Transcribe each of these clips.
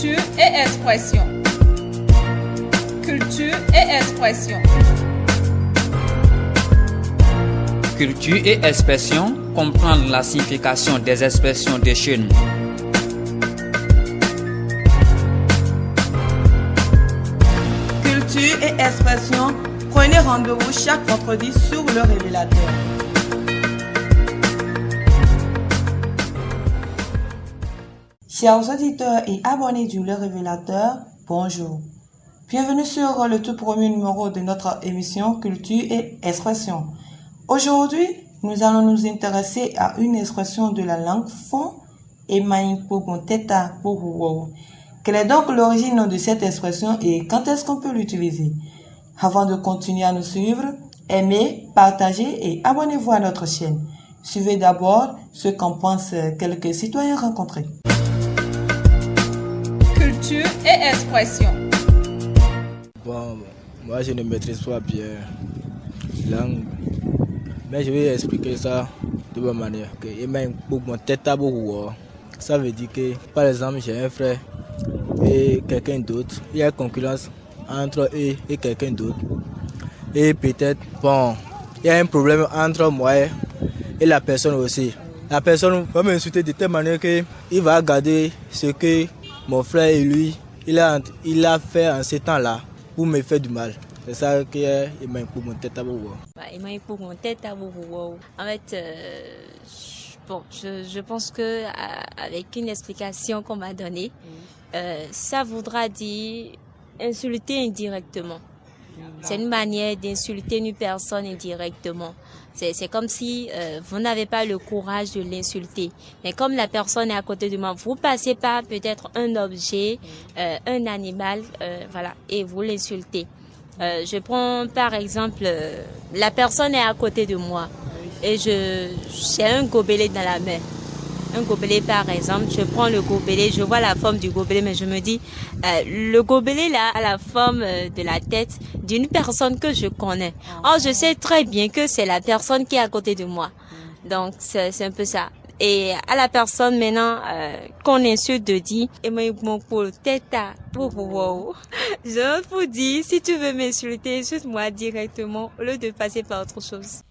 Culture et expression. Culture et expression. Culture et expression, comprendre la signification des expressions de chez nous. Culture et expression, prenez rendez-vous chaque vendredi sur Le Révélateur. Chers auditeurs et abonnés du Le Révélateur, bonjour. Bienvenue sur le tout premier numéro de notre émission Culture et expression. Aujourd'hui, nous allons nous intéresser à une expression de la langue fon et maïpogonteta pohuo. Quelle est donc l'origine de cette expression et quand est-ce qu'on peut l'utiliser? Avant de continuer à nous suivre, aimez, partagez et abonnez-vous à notre chaîne. Suivez d'abord ce qu'en pensent quelques citoyens rencontrés. Culture et expression. Bon, moi je ne maîtrise pas bien langue, mais je vais expliquer ça de bonne manière. Ça veut dire que, par exemple, j'ai un frère et quelqu'un d'autre. Il y a une concurrence entre eux et quelqu'un d'autre. Et peut-être, bon, il y a un problème entre moi et la personne aussi. La personne va m'insulter de telle manière qu'il va garder ce que mon frère et lui, il a fait en ce temps-là pour me faire du mal. C'est ça qui est mon tête à bout. En fait, bon, je pense que avec une explication qu'on m'a donnée, ça voudra dire insulter indirectement. C'est une manière d'insulter une personne indirectement. C'est comme si vous n'avez pas le courage de l'insulter. Mais comme la personne est à côté de moi, vous passez par peut-être un objet, un animal, voilà, et vous l'insultez. Je prends par exemple, la personne est à côté de moi et j'ai un gobelet dans la main. Un gobelet par exemple, je prends le gobelet, je vois la forme du gobelet, mais je me dis, le gobelet là a la forme de la tête d'une personne que je connais. Or, je sais très bien que c'est la personne qui est à côté de moi. Donc, c'est un peu ça. Et à la personne maintenant qu'on insulte de dire, je vous dis, si tu veux m'insulter, insulte-moi directement au lieu de passer par autre chose.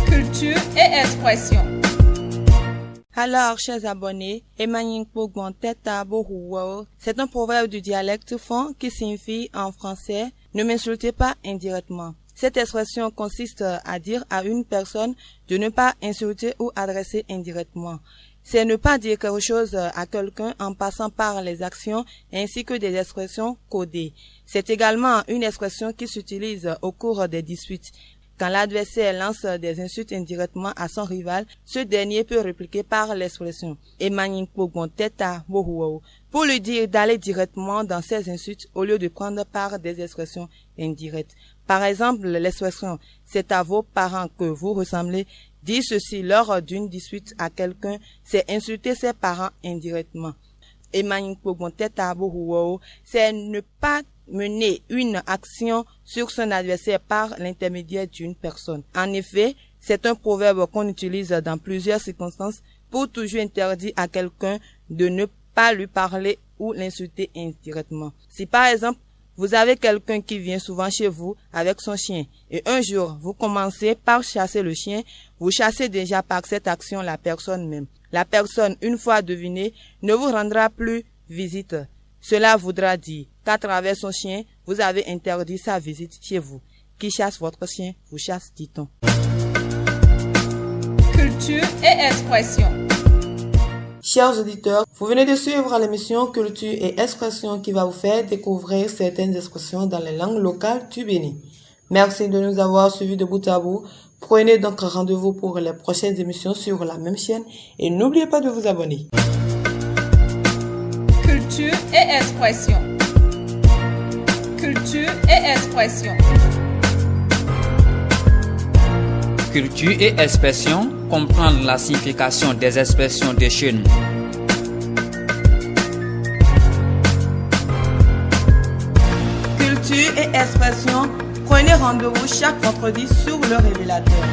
Culture et expression. Alors, chers abonnés, c'est un proverbe du dialecte fon qui signifie en français « Ne m'insultez pas indirectement ». Cette expression consiste à dire à une personne de ne pas insulter ou adresser indirectement. C'est ne pas dire quelque chose à quelqu'un en passant par les actions ainsi que des expressions codées. C'est également une expression qui s'utilise au cours des disputes. Quand l'adversaire lance des insultes indirectement à son rival, ce dernier peut répliquer par l'expression « pour lui dire d'aller directement dans ses insultes au lieu de prendre par des expressions indirectes. Par exemple, l'expression « c'est à vos parents que vous ressemblez » dit ceci lors d'une dispute à quelqu'un, c'est insulter ses parents indirectement. C'est ne pas mener une action sur son adversaire par l'intermédiaire d'une personne. En effet, c'est un proverbe qu'on utilise dans plusieurs circonstances pour toujours interdire à quelqu'un de ne pas lui parler ou l'insulter indirectement. Si par exemple, Vous avez quelqu'un qui vient souvent chez vous avec son chien et un jour, vous commencez par chasser le chien, vous chassez déjà par cette action la personne même. La personne, une fois devinée, ne vous rendra plus visite. Cela voudra dire qu'à travers son chien, vous avez interdit sa visite chez vous. Qui chasse votre chien, vous chasse, dit-on. Culture et expression. Chers auditeurs, vous venez de suivre l'émission Culture et Expression qui va vous faire découvrir certaines expressions dans les langues locales du Bénin. Merci de nous avoir suivis de bout à bout. Prenez donc rendez-vous pour les prochaines émissions sur la même chaîne et n'oubliez pas de vous abonner. Culture et expression. Culture et expression. Culture et expression, comprendre la signification des expressions de chez nous. Culture et expression, prenez rendez-vous chaque vendredi sur le révélateur.